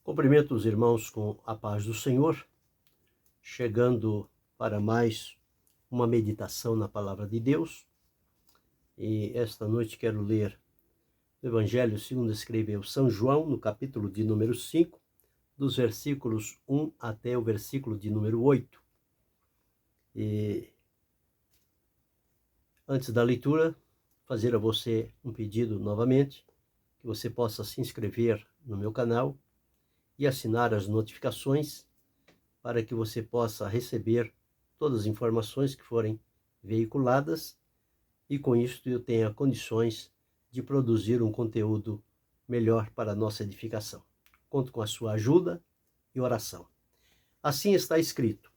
Cumprimento os irmãos com a paz do Senhor, chegando para mais uma meditação na Palavra de Deus. E esta noite quero ler o Evangelho segundo escreveu São João, no capítulo de número 5, dos versículos 1 até o versículo de número 8. E antes da leitura, fazer a você um pedido novamente, que você possa se inscrever no meu canal e assinar as notificações para que você possa receber todas as informações que forem veiculadas e com isto eu tenha condições de produzir um conteúdo melhor para a nossa edificação. Conto com a sua ajuda e oração. Assim está escrito: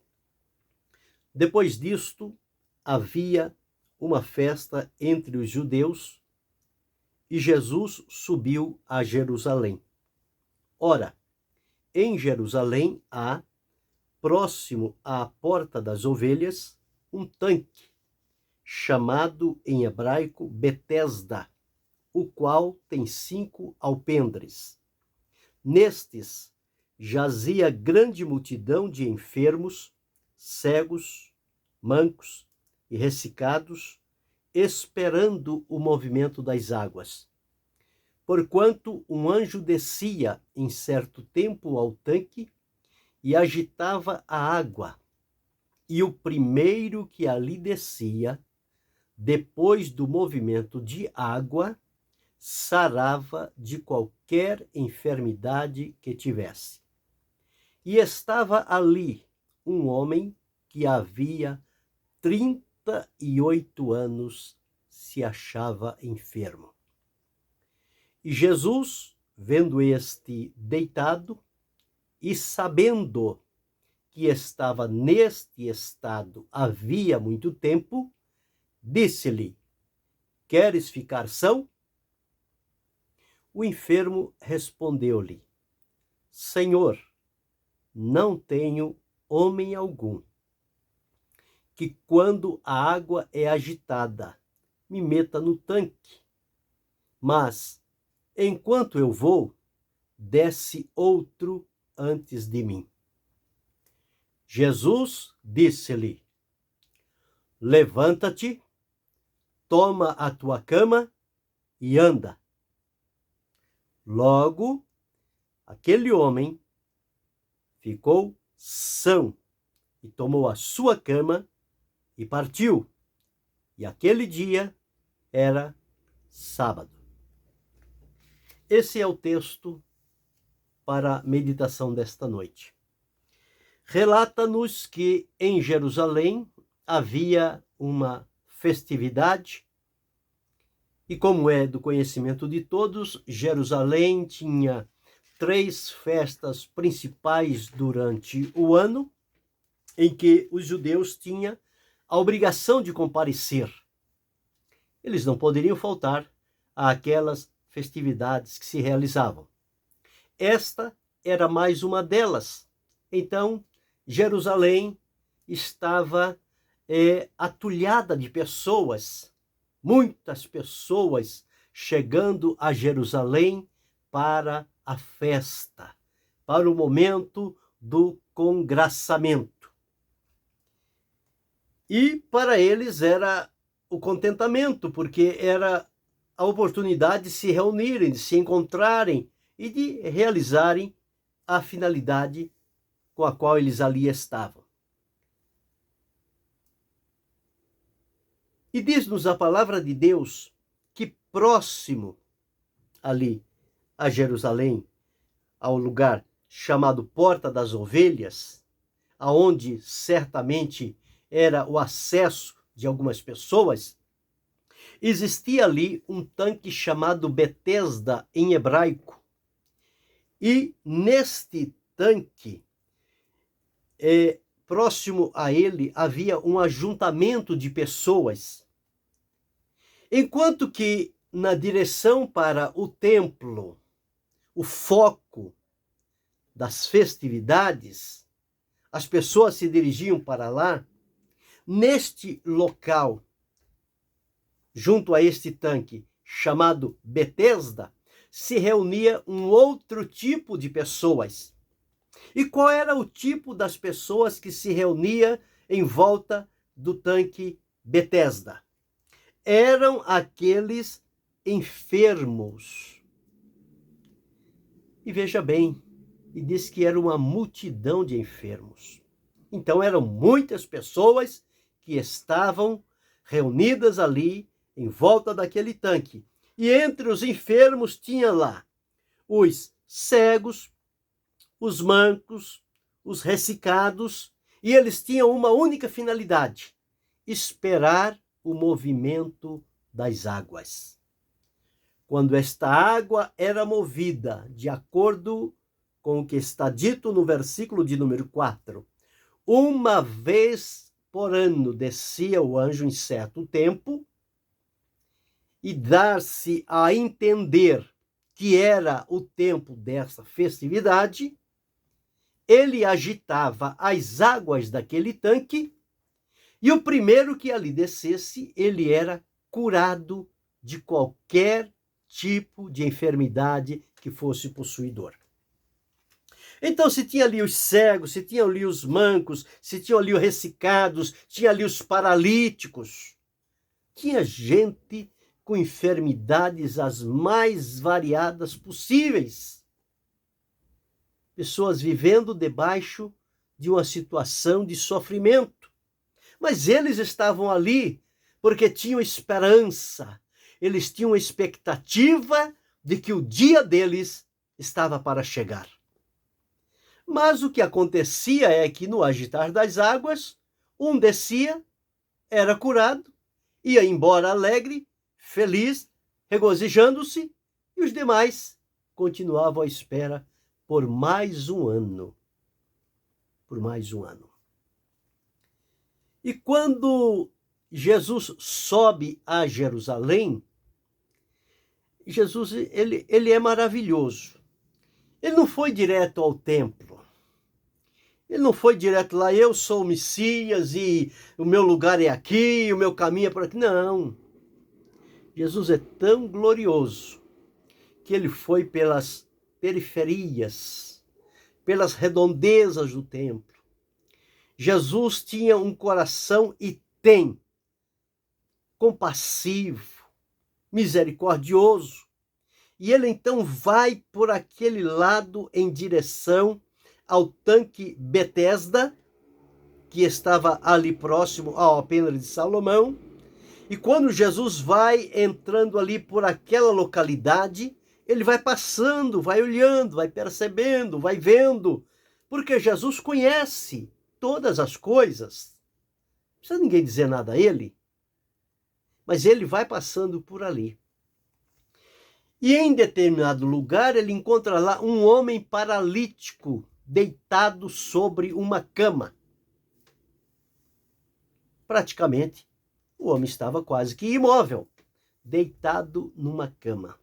depois disto havia uma festa entre os judeus e Jesus subiu a Jerusalém. Ora, em Jerusalém há, próximo à Porta das Ovelhas, um tanque, chamado em hebraico Betesda, o qual tem 5 alpendres. Nestes jazia grande multidão de enfermos, cegos, mancos e ressecados, esperando o movimento das águas. Porquanto um anjo descia em certo tempo ao tanque e agitava a água, e o primeiro que ali descia, depois do movimento de água, sarava de qualquer enfermidade que tivesse. E estava ali um homem que havia 38 anos se achava enfermo. E Jesus, vendo este deitado e sabendo que estava neste estado havia muito tempo, disse-lhe: queres ficar são? O enfermo respondeu-lhe: Senhor, não tenho homem algum que, quando a água é agitada, me meta no tanque. Mas, enquanto eu vou, desce outro antes de mim. Jesus disse-lhe: levanta-te, toma a tua cama e anda. Logo, aquele homem ficou são e tomou a sua cama e partiu. E aquele dia era sábado. Esse é o texto para a meditação desta noite. Relata-nos que em Jerusalém havia uma festividade e, como é do conhecimento de todos, Jerusalém tinha 3 festas principais durante o ano em que os judeus tinham a obrigação de comparecer. Eles não poderiam faltar àquelas festividades que se realizavam. Esta era mais uma delas. Então, Jerusalém estava atulhada de pessoas, muitas pessoas chegando a Jerusalém para a festa, para o momento do congraçamento. E para eles era o contentamento, porque era a oportunidade de se reunirem, de se encontrarem e de realizarem a finalidade com a qual eles ali estavam. E diz-nos a palavra de Deus que próximo ali a Jerusalém, ao lugar chamado Porta das Ovelhas, aonde certamente era o acesso de algumas pessoas, existia ali um tanque chamado Betesda em hebraico. E neste tanque, próximo a ele, havia um ajuntamento de pessoas. Enquanto que na direção para o templo, o foco das festividades, as pessoas se dirigiam para lá, neste local, junto a este tanque chamado Betesda, se reunia um outro tipo de pessoas. E qual era o tipo das pessoas que se reunia em volta do tanque Betesda? Eram aqueles enfermos. E veja bem, e diz que era uma multidão de enfermos. Então eram muitas pessoas que estavam reunidas ali em volta daquele tanque. E entre os enfermos tinha lá os cegos, os mancos, os ressecados, e eles tinham uma única finalidade: esperar o movimento das águas. Quando esta água era movida, de acordo com o que está dito no versículo de número 4, uma vez por ano descia o anjo em certo tempo, e dar-se a entender que era o tempo dessa festividade, ele agitava as águas daquele tanque, e o primeiro que ali descesse, ele era curado de qualquer tipo de enfermidade que fosse possuidor. Então, se tinha ali os cegos, se tinha ali os mancos, se tinha ali os ressecados, tinha ali os paralíticos, tinha gente com enfermidades as mais variadas possíveis. Pessoas vivendo debaixo de uma situação de sofrimento. Mas eles estavam ali porque tinham esperança, eles tinham expectativa de que o dia deles estava para chegar. Mas o que acontecia é que no agitar das águas, um descia, era curado, ia embora alegre, feliz, regozijando-se, e os demais continuavam à espera por mais um ano. Por mais um ano. E quando Jesus sobe a Jerusalém, Jesus ele é maravilhoso. Ele não foi direto ao templo. Ele não foi direto lá, eu sou o Messias e o meu lugar é aqui, o meu caminho é por aqui. Não. Jesus é tão glorioso que ele foi pelas periferias, pelas redondezas do templo. Jesus tinha um coração e tem compassivo, misericordioso. E ele então vai por aquele lado em direção ao tanque Betesda, que estava ali próximo à Alpendre de Salomão. E quando Jesus vai entrando ali por aquela localidade, ele vai passando, vai olhando, vai percebendo, vai vendo, porque Jesus conhece todas as coisas. Não precisa ninguém dizer nada a ele, mas ele vai passando por ali. E em determinado lugar ele encontra lá um homem paralítico deitado sobre uma cama. Praticamente, o homem estava quase que imóvel, deitado numa cama.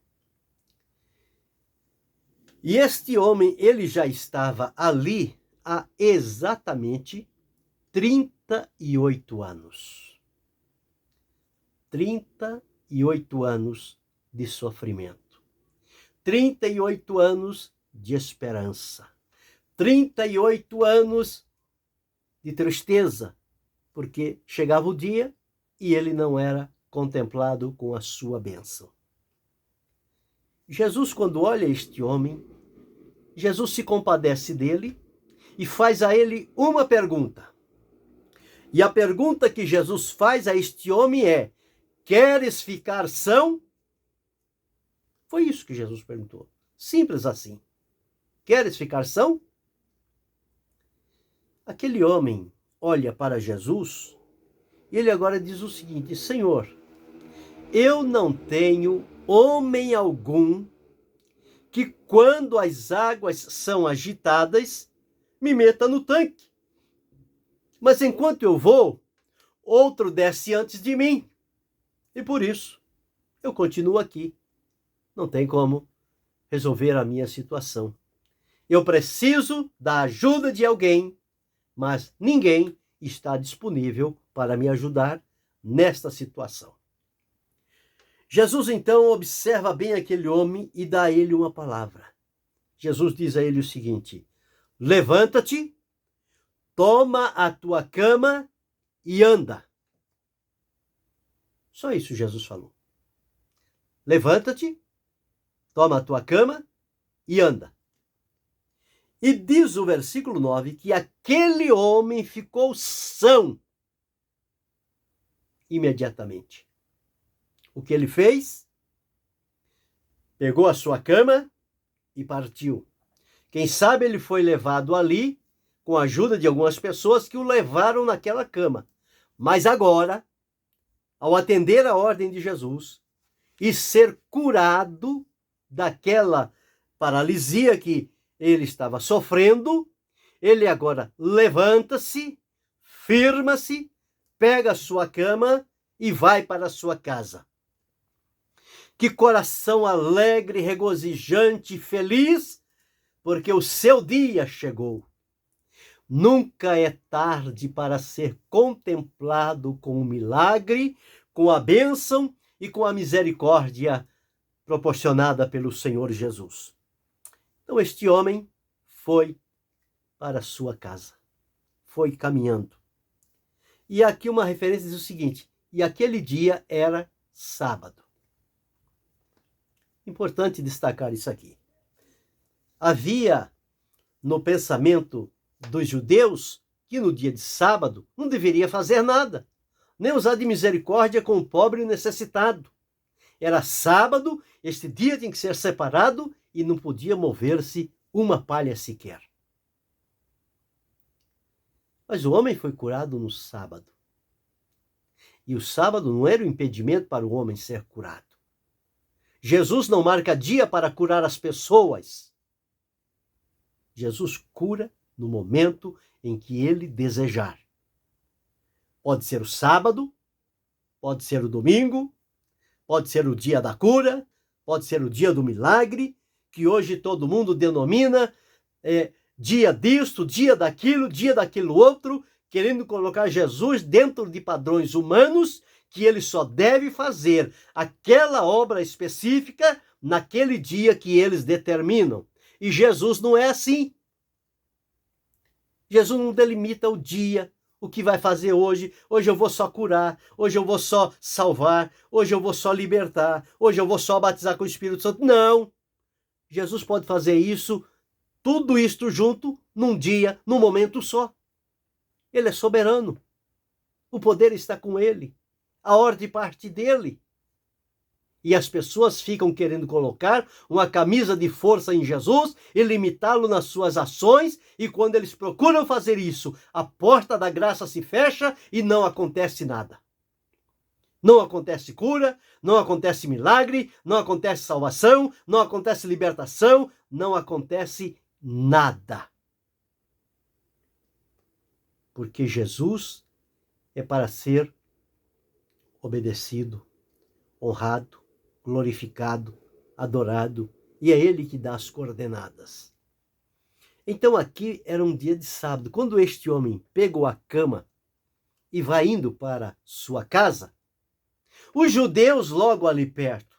E este homem, ele já estava ali há exatamente 38 anos. 38 anos de sofrimento. 38 anos de esperança. 38 anos de tristeza, porque chegava o dia e ele não era contemplado com a sua bênção. Jesus, quando olha este homem, Jesus se compadece dele e faz a ele uma pergunta. E a pergunta que Jesus faz a este homem é: queres ficar são? Foi isso que Jesus perguntou. Simples assim. Queres ficar são? Aquele homem olha para Jesus e ele agora diz o seguinte: Senhor, eu não tenho homem algum que, quando as águas são agitadas, me meta no tanque. Mas enquanto eu vou, outro desce antes de mim. E por isso, eu continuo aqui. Não tem como resolver a minha situação. Eu preciso da ajuda de alguém, mas ninguém está disponível para me ajudar nesta situação. Jesus então observa bem aquele homem e dá a ele uma palavra. Jesus diz a ele o seguinte: levanta-te, toma a tua cama e anda. Só isso Jesus falou. Levanta-te, toma a tua cama e anda. E diz o versículo 9 que aquele homem ficou são imediatamente. O que ele fez? Pegou a sua cama e partiu. Quem sabe ele foi levado ali com a ajuda de algumas pessoas que o levaram naquela cama. Mas agora, ao atender a ordem de Jesus e ser curado daquela paralisia que ele estava sofrendo, ele agora levanta-se, firma-se, pega a sua cama e vai para a sua casa. Que coração alegre, regozijante, feliz, porque o seu dia chegou. Nunca é tarde para ser contemplado com o milagre, com a bênção e com a misericórdia proporcionada pelo Senhor Jesus. Então este homem foi para a sua casa, foi caminhando. E aqui uma referência diz o seguinte: e aquele dia era sábado. Importante destacar isso aqui. Havia no pensamento dos judeus que no dia de sábado não deveria fazer nada, nem usar de misericórdia com o pobre e necessitado. Era sábado, este dia tinha que ser separado e não podia mover-se uma palha sequer. Mas o homem foi curado no sábado. E o sábado não era o impedimento para o homem ser curado. Jesus não marca dia para curar as pessoas. Jesus cura no momento em que ele desejar. Pode ser o sábado, pode ser o domingo, pode ser o dia da cura, pode ser o dia do milagre, que hoje todo mundo denomina dia disto, dia daquilo outro, querendo colocar Jesus dentro de padrões humanos, que ele só deve fazer aquela obra específica naquele dia que eles determinam. E Jesus não é assim. Jesus não delimita o dia, o que vai fazer hoje. Hoje eu vou só curar, hoje eu vou só salvar, hoje eu vou só libertar, hoje eu vou só batizar com o Espírito Santo. Não! Jesus pode fazer isso, tudo isto junto, num dia, num momento só. Ele é soberano. O poder está com ele. A ordem parte dele. E as pessoas ficam querendo colocar uma camisa de força em Jesus e limitá-lo nas suas ações, e quando eles procuram fazer isso, a porta da graça se fecha e não acontece nada. Não acontece cura, não acontece milagre, não acontece salvação, não acontece libertação, não acontece nada. Porque Jesus é para ser obedecido, honrado, glorificado, adorado, e é ele que dá as coordenadas. Então aqui era um dia de sábado. Quando este homem pegou a cama e vai indo para sua casa, os judeus logo ali perto,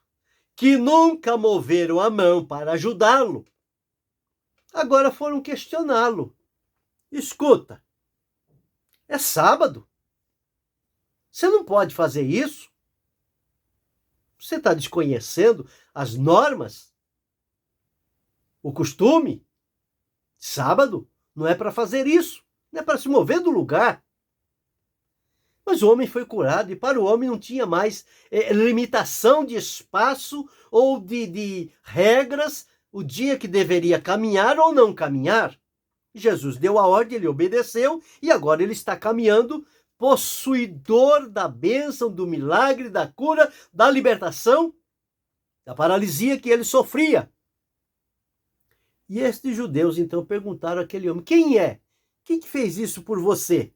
que nunca moveram a mão para ajudá-lo, agora foram questioná-lo. Escuta, é sábado. Você não pode fazer isso? Você está desconhecendo as normas? O costume? Sábado não é para fazer isso. Não é para se mover do lugar. Mas o homem foi curado e para o homem não tinha mais limitação de espaço ou de regras, o dia que deveria caminhar ou não caminhar. Jesus deu a ordem, ele obedeceu e agora ele está caminhando, possuidor da bênção, do milagre, da cura, da libertação, da paralisia que ele sofria. E estes judeus então perguntaram àquele homem: quem é? Quem que fez isso por você?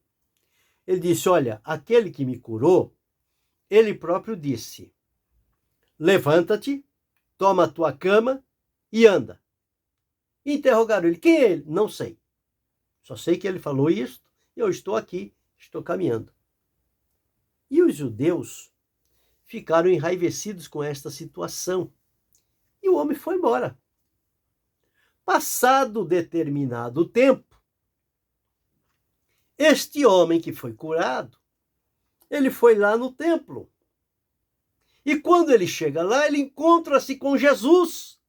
Ele disse: olha, aquele que me curou, ele próprio disse: levanta-te, toma a tua cama e anda. E interrogaram ele: quem é ele? Não sei. Só sei que ele falou isto e eu estou aqui, estou caminhando. E os judeus ficaram enraivecidos com esta situação. E o homem foi embora. Passado determinado tempo, este homem que foi curado, ele foi lá no templo. E quando ele chega lá, ele encontra-se com Jesus.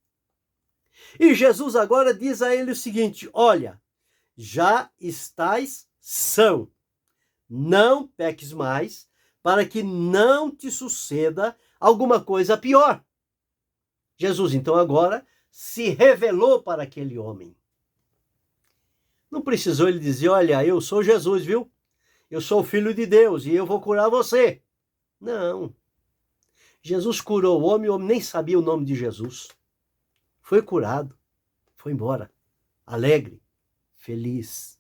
E Jesus agora diz a ele o seguinte: olha, já estás são, não peques mais, para que não te suceda alguma coisa pior. Jesus, então, agora se revelou para aquele homem. Não precisou ele dizer: olha, eu sou Jesus, viu? Eu sou o Filho de Deus e eu vou curar você. Não. Jesus curou o homem nem sabia o nome de Jesus. Foi curado, foi embora, alegre, feliz.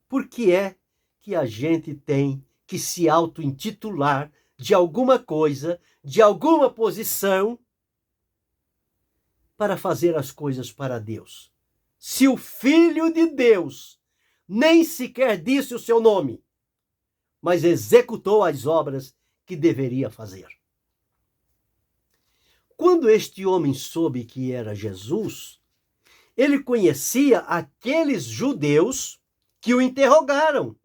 Por que é que a gente tem que se auto-intitular de alguma coisa, de alguma posição, para fazer as coisas para Deus? Se o Filho de Deus nem sequer disse o seu nome, mas executou as obras que deveria fazer. Quando este homem soube que era Jesus, ele conhecia aqueles judeus que o interrogaram.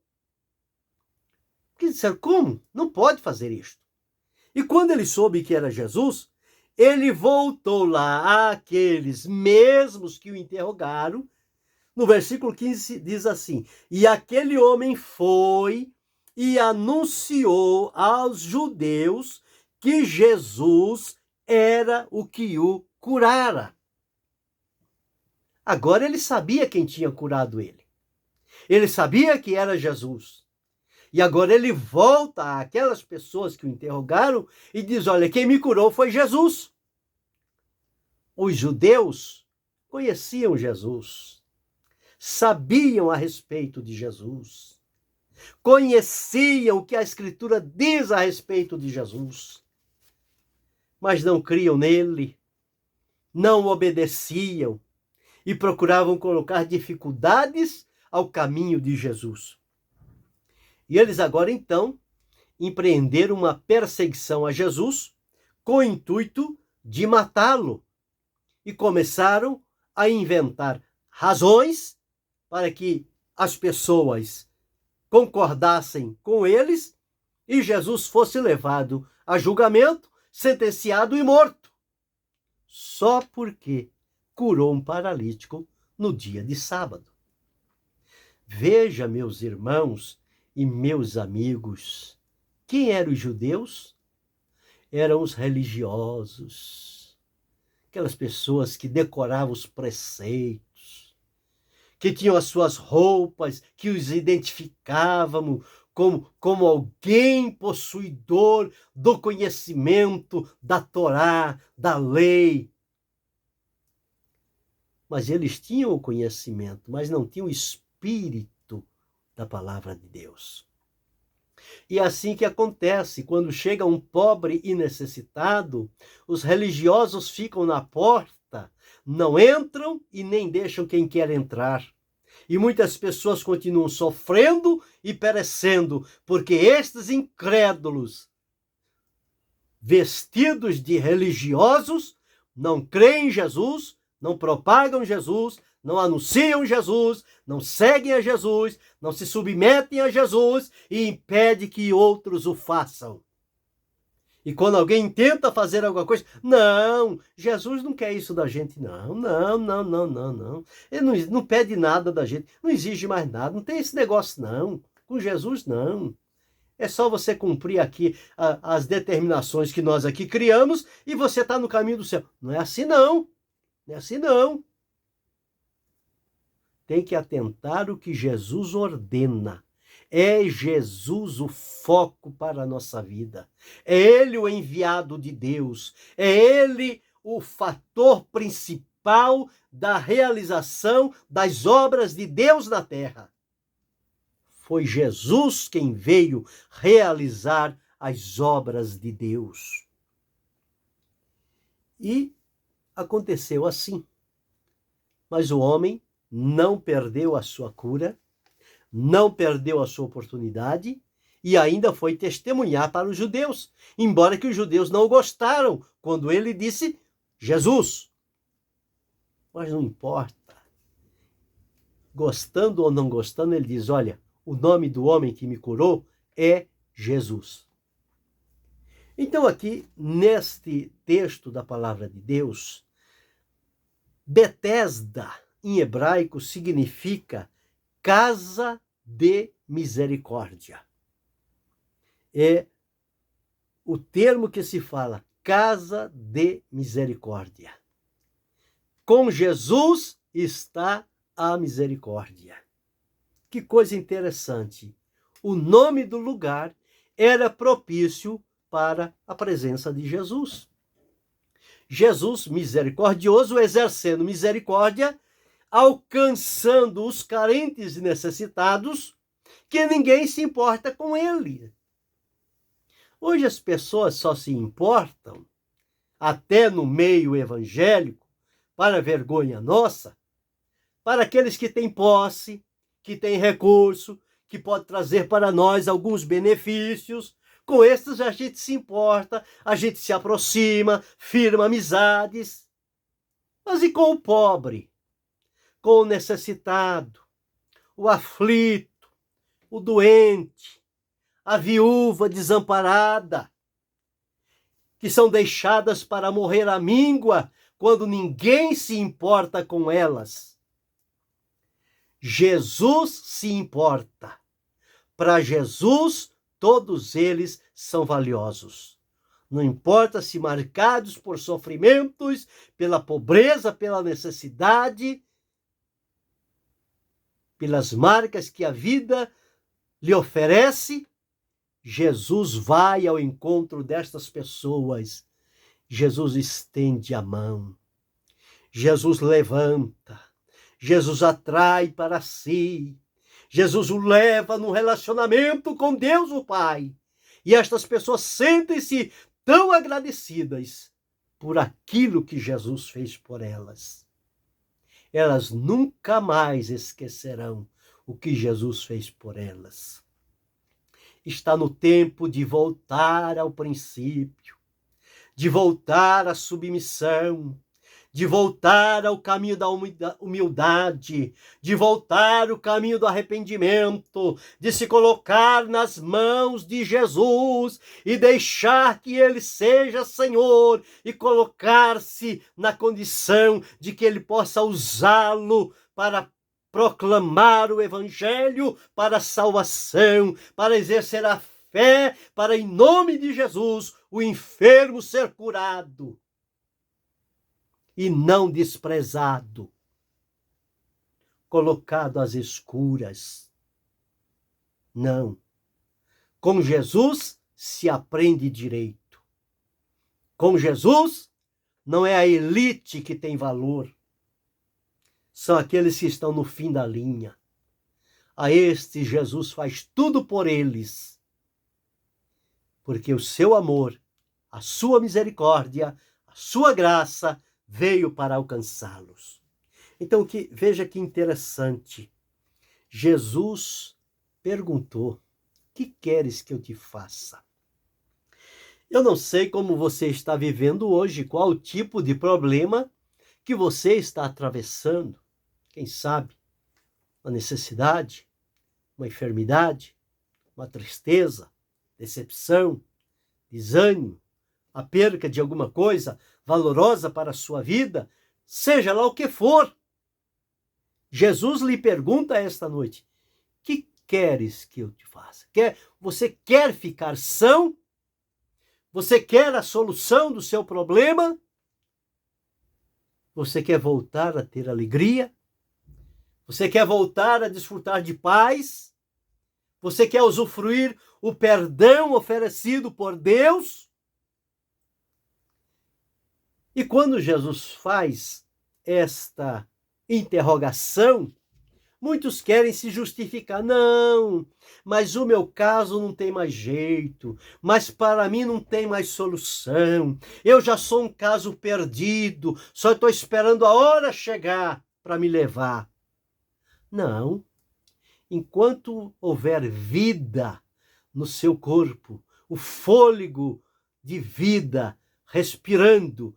Que disseram: como? Não pode fazer isto. E quando ele soube que era Jesus, ele voltou lá àqueles mesmos que o interrogaram. No versículo 15 diz assim: e aquele homem foi e anunciou aos judeus que Jesus era o que o curara. Agora ele sabia quem tinha curado ele. Ele sabia que era Jesus. E agora ele volta àquelas pessoas que o interrogaram e diz: olha, quem me curou foi Jesus. Os judeus conheciam Jesus, sabiam a respeito de Jesus, conheciam o que a Escritura diz a respeito de Jesus, mas não criam nele, não obedeciam e procuravam colocar dificuldades ao caminho de Jesus. E eles agora, então, empreenderam uma perseguição a Jesus com o intuito de matá-lo. E começaram a inventar razões para que as pessoas concordassem com eles e Jesus fosse levado a julgamento, sentenciado e morto, só porque curou um paralítico no dia de sábado. Veja, meus irmãos e meus amigos, quem eram os judeus? Eram os religiosos, aquelas pessoas que decoravam os preceitos, que tinham as suas roupas, que os identificavam como alguém possuidor do conhecimento da Torá, da lei. Mas eles tinham o conhecimento, mas não tinham o espírito da palavra de Deus. E é assim que acontece, quando chega um pobre e necessitado, os religiosos ficam na porta, não entram e nem deixam quem quer entrar. E muitas pessoas continuam sofrendo e perecendo, porque estes incrédulos, vestidos de religiosos, não creem em Jesus, não propagam Jesus, não anunciam Jesus, não seguem a Jesus, não se submetem a Jesus e impedem que outros o façam. E quando alguém tenta fazer alguma coisa, não, Jesus não quer isso da gente, não. Ele não pede nada da gente, não exige mais nada, não tem esse negócio, não. Com Jesus, não. É só você cumprir aqui as determinações que nós aqui criamos e você está no caminho do céu. Não é assim, não. Não é assim, não. Tem que atentar o que Jesus ordena. É Jesus o foco para a nossa vida. É Ele o enviado de Deus. É Ele o fator principal da realização das obras de Deus na terra. Foi Jesus quem veio realizar as obras de Deus. E aconteceu assim. Mas o homem não perdeu a sua cura, não perdeu a sua oportunidade e ainda foi testemunhar para os judeus, embora que os judeus não gostaram quando ele disse Jesus. Mas não importa. Gostando ou não gostando, ele diz, olha, o nome do homem que me curou é Jesus. Então aqui, neste texto da palavra de Deus, Betesda, em hebraico, significa casa de misericórdia. É o termo que se fala, casa de misericórdia. Com Jesus está a misericórdia. Que coisa interessante. O nome do lugar era propício para a presença de Jesus. Jesus, misericordioso, exercendo misericórdia, alcançando os carentes e necessitados, que ninguém se importa com ele. Hoje as pessoas só se importam, até no meio evangélico, para vergonha nossa, para aqueles que têm posse, que têm recurso, que pode trazer para nós alguns benefícios. Com estes a gente se importa, a gente se aproxima, firma amizades. Mas e com o pobre, com o necessitado, o aflito, o doente, a viúva desamparada, que são deixadas para morrer à míngua quando ninguém se importa com elas? Jesus se importa. Para Jesus, todos eles são valiosos. Não importa se marcados por sofrimentos, pela pobreza, pela necessidade, pelas marcas que a vida lhe oferece, Jesus vai ao encontro destas pessoas. Jesus estende a mão. Jesus levanta. Jesus atrai para si. Jesus o leva no relacionamento com Deus o Pai. E estas pessoas sentem-se tão agradecidas por aquilo que Jesus fez por elas. Elas nunca mais esquecerão o que Jesus fez por elas. Está no tempo de voltar ao princípio, de voltar à submissão, de voltar ao caminho da humildade, de voltar ao caminho do arrependimento, de se colocar nas mãos de Jesus e deixar que Ele seja Senhor e colocar-se na condição de que Ele possa usá-lo para proclamar o Evangelho, para a salvação, para exercer a fé, para, em nome de Jesus, o enfermo ser curado e não desprezado, colocado às escuras. Não. Com Jesus se aprende direito. Com Jesus não é a elite que tem valor. São aqueles que estão no fim da linha. A estes Jesus faz tudo por eles. Porque o seu amor, a sua misericórdia, a sua graça veio para alcançá-los. Então, veja que interessante. Jesus perguntou, que queres que eu te faça? Eu não sei como você está vivendo hoje, qual o tipo de problema que você está atravessando. Quem sabe, uma necessidade, uma enfermidade, uma tristeza, decepção, desânimo, a perca de alguma coisa valorosa para a sua vida, seja lá o que for. Jesus lhe pergunta esta noite, que queres que eu te faça? Você quer ficar são? Você quer a solução do seu problema? Você quer voltar a ter alegria? Você quer voltar a desfrutar de paz? Você quer usufruir o perdão oferecido por Deus? E quando Jesus faz esta interrogação, muitos querem se justificar. Não, mas o meu caso não tem mais jeito, mas para mim não tem mais solução. Eu já sou um caso perdido, só estou esperando a hora chegar para me levar. Não, enquanto houver vida no seu corpo, o fôlego de vida, respirando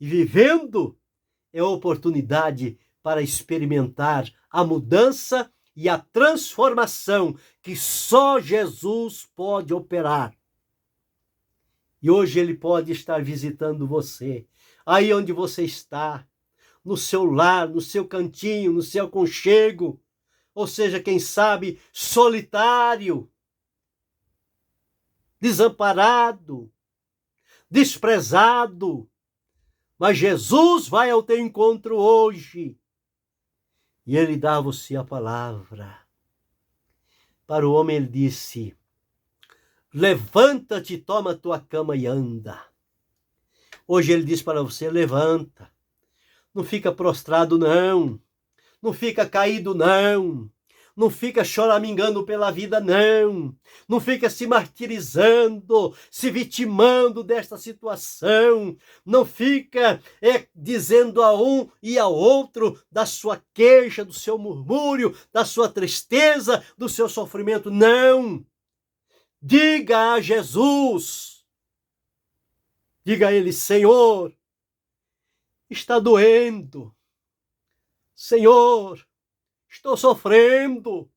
e vivendo, é a oportunidade para experimentar a mudança e a transformação que só Jesus pode operar. E hoje ele pode estar visitando você, aí onde você está, no seu lar, no seu cantinho, no seu aconchego, ou seja, quem sabe, solitário, desamparado, desprezado. Mas Jesus vai ao teu encontro hoje e ele dá a você a palavra. Para o homem ele disse: levanta-te, toma tua cama e anda. Hoje ele diz para você: levanta. Não fica prostrado, não. Não fica caído, não. Não fica choramingando pela vida, não. Não fica se martirizando, se vitimando desta situação. Não fica dizendo a um e ao outro da sua queixa, do seu murmúrio, da sua tristeza, do seu sofrimento. Não. Diga a Jesus. Diga a ele: Senhor, está doendo. Senhor, estou sofrendo.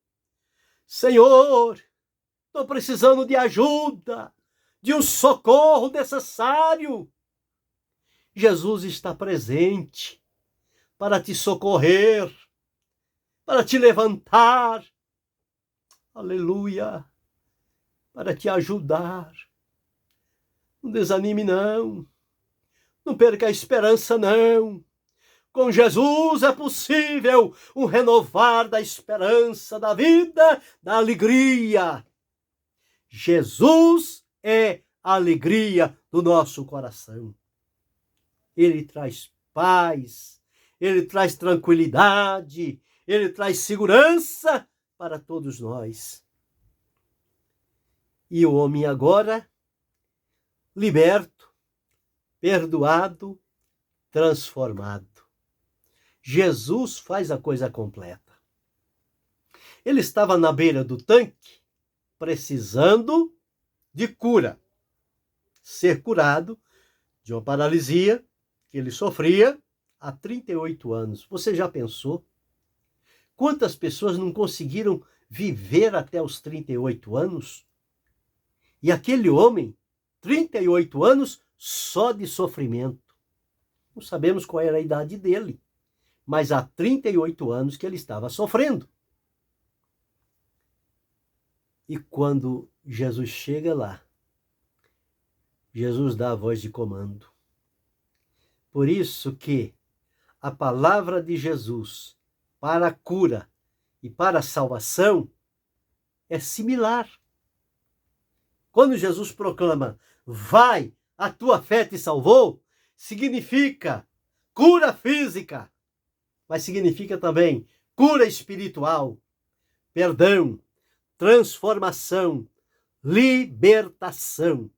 Senhor, estou precisando de ajuda, de um socorro necessário. Jesus está presente para te socorrer, para te levantar. Aleluia, para te ajudar. Não desanime, não. Não perca a esperança, não. Com Jesus é possível um renovar da esperança, da vida, da alegria. Jesus é a alegria do nosso coração. Ele traz paz, ele traz tranquilidade, ele traz segurança para todos nós. E o homem agora, liberto, perdoado, transformado. Jesus faz a coisa completa. Ele estava na beira do tanque, precisando de cura. Ser curado de uma paralisia que ele sofria há 38 anos. Você já pensou? Quantas pessoas não conseguiram viver até os 38 anos? E aquele homem, 38 anos só de sofrimento. Não sabemos qual era a idade dele, mas há 38 anos que ele estava sofrendo. E quando Jesus chega lá, Jesus dá a voz de comando. Por isso que a palavra de Jesus para a cura e para a salvação é similar. Quando Jesus proclama: vai, a tua fé te salvou, significa cura física, mas significa também cura espiritual, perdão, transformação, libertação.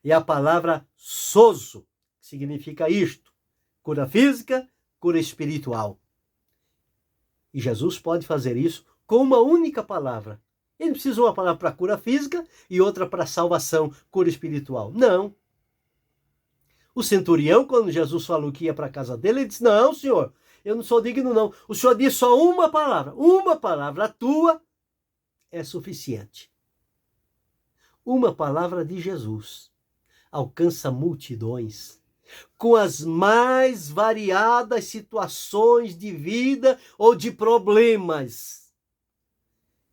E a palavra sozo significa isto: cura física, cura espiritual. E Jesus pode fazer isso com uma única palavra. Ele não precisa uma palavra para cura física e outra para salvação, cura espiritual. Não. O centurião, quando Jesus falou que ia para a casa dele, ele disse: não, senhor, eu não sou digno, não. O senhor disse só uma palavra, a tua é suficiente. Uma palavra de Jesus alcança multidões com as mais variadas situações de vida ou de problemas.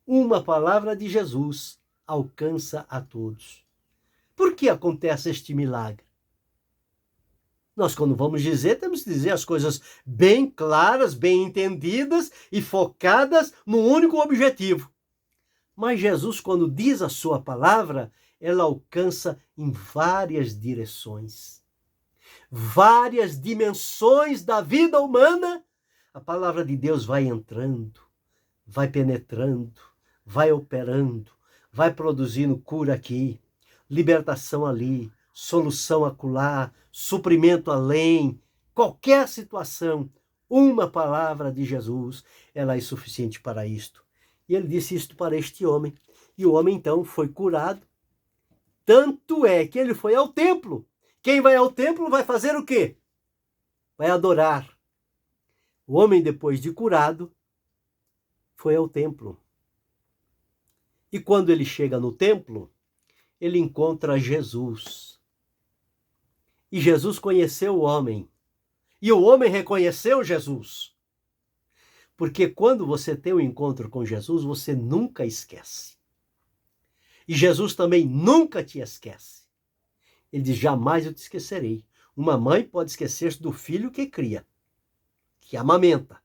Uma palavra de Jesus alcança a todos. Por que acontece este milagre? Nós, quando vamos dizer, temos que dizer as coisas bem claras, bem entendidas e focadas num único objetivo. Mas Jesus, quando diz a sua palavra, ela alcança em várias direções, várias dimensões da vida humana. A palavra de Deus vai entrando, vai penetrando, vai operando, vai produzindo cura aqui, libertação ali, solução acolá, suprimento além, qualquer situação. Uma palavra de Jesus, ela é suficiente para isto. E ele disse isto para este homem. E o homem então foi curado. Tanto é que ele foi ao templo. Quem vai ao templo vai fazer o quê? Vai adorar. O homem, depois de curado, foi ao templo. E quando ele chega no templo, ele encontra Jesus. E Jesus conheceu o homem. E o homem reconheceu Jesus. Porque quando você tem um encontro com Jesus, você nunca esquece. E Jesus também nunca te esquece. Ele diz, jamais eu te esquecerei. Uma mãe pode esquecer-se do filho que cria, que amamenta.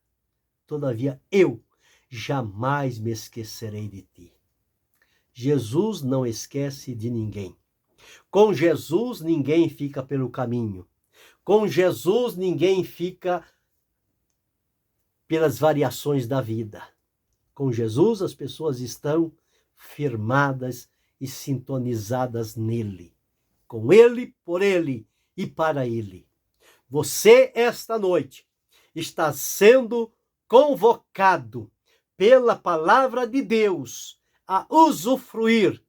Todavia, eu jamais me esquecerei de ti. Jesus não esquece de ninguém. Com Jesus, ninguém fica pelo caminho. Com Jesus, ninguém fica pelas variações da vida. Com Jesus, as pessoas estão firmadas e sintonizadas nele. Com ele, por ele e para ele. Você, esta noite, está sendo convocado pela palavra de Deus a usufruir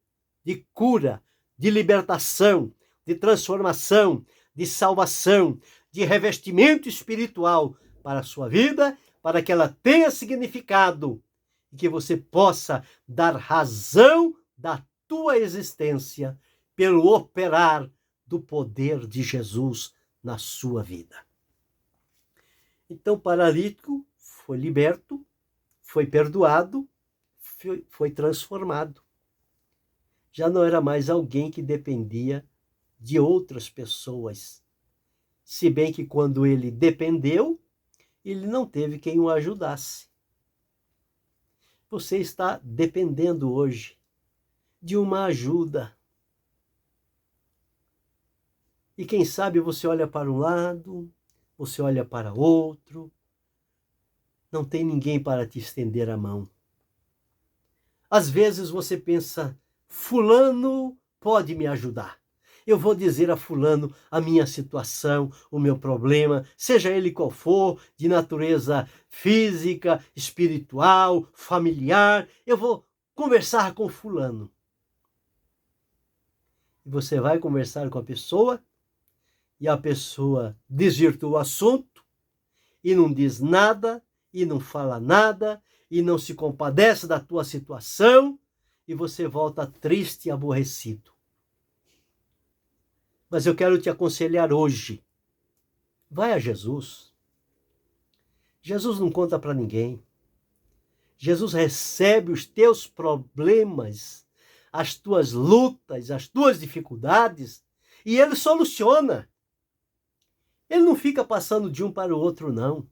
de cura, de libertação, de transformação, de salvação, de revestimento espiritual para a sua vida, para que ela tenha significado e que você possa dar razão da tua existência pelo operar do poder de Jesus na sua vida. Então, o paralítico foi liberto, foi perdoado, foi transformado. Já não era mais alguém que dependia de outras pessoas. Se bem que quando ele dependeu, ele não teve quem o ajudasse. Você está dependendo hoje de uma ajuda. E quem sabe você olha para um lado, você olha para outro, não tem ninguém para te estender a mão. Às vezes você pensa, fulano pode me ajudar. Eu vou dizer a fulano a minha situação, o meu problema, seja ele qual for, de natureza física, espiritual, familiar, eu vou conversar com fulano. E você vai conversar com a pessoa, e a pessoa desvirtua o assunto, e não diz nada, e não fala nada, e não se compadece da tua situação, e você volta triste e aborrecido. Mas eu quero te aconselhar hoje. Vai a Jesus. Jesus não conta para ninguém. Jesus recebe os teus problemas, as tuas lutas, as tuas dificuldades, e ele soluciona. Ele não fica passando de um para o outro, não.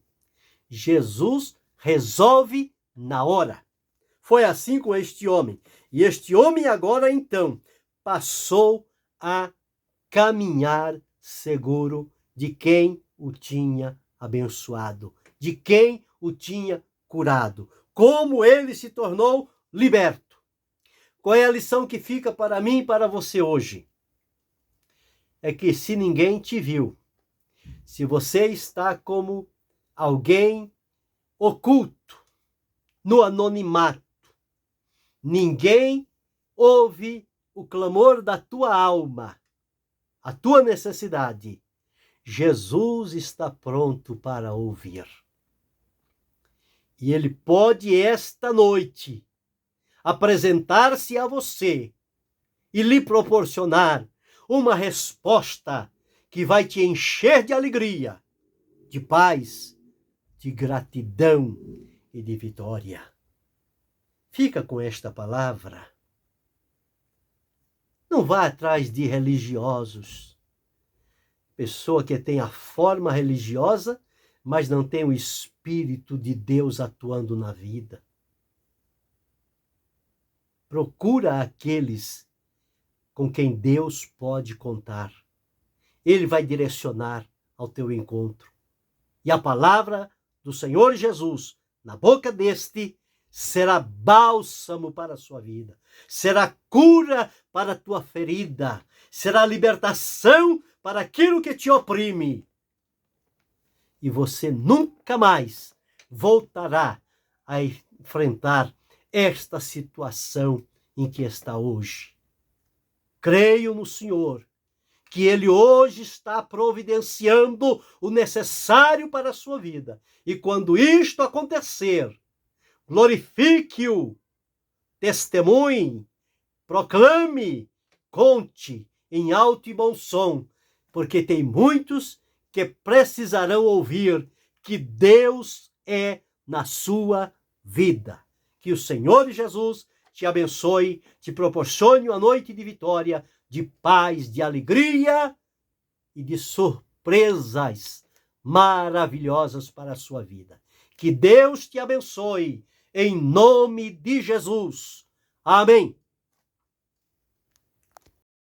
Jesus resolve na hora. Foi assim com este homem. E este homem agora, então, passou a caminhar seguro de quem o tinha abençoado, de quem o tinha curado. Como ele se tornou liberto. Qual é a lição que fica para mim e para você hoje? É que se ninguém te viu, se você está como alguém oculto, no anonimato, ninguém ouve o clamor da tua alma, a tua necessidade, Jesus está pronto para ouvir. E ele pode esta noite apresentar-se a você e lhe proporcionar uma resposta que vai te encher de alegria, de paz, de gratidão e de vitória. Fica com esta palavra. Não vá atrás de religiosos. Pessoa que tem a forma religiosa, mas não tem o Espírito de Deus atuando na vida. Procura aqueles com quem Deus pode contar. Ele vai direcionar ao teu encontro. E a palavra do Senhor Jesus, na boca deste, será bálsamo para a sua vida. Será cura para a tua ferida. Será libertação para aquilo que te oprime. E você nunca mais voltará a enfrentar esta situação em que está hoje. Creio no Senhor, que Ele hoje está providenciando o necessário para a sua vida. E quando isto acontecer, glorifique-o, testemunhe, proclame, conte em alto e bom som, porque tem muitos que precisarão ouvir que Deus é na sua vida. Que o Senhor Jesus te abençoe, te proporcione uma noite de vitória, de paz, de alegria e de surpresas maravilhosas para a sua vida. Que Deus te abençoe, em nome de Jesus. Amém.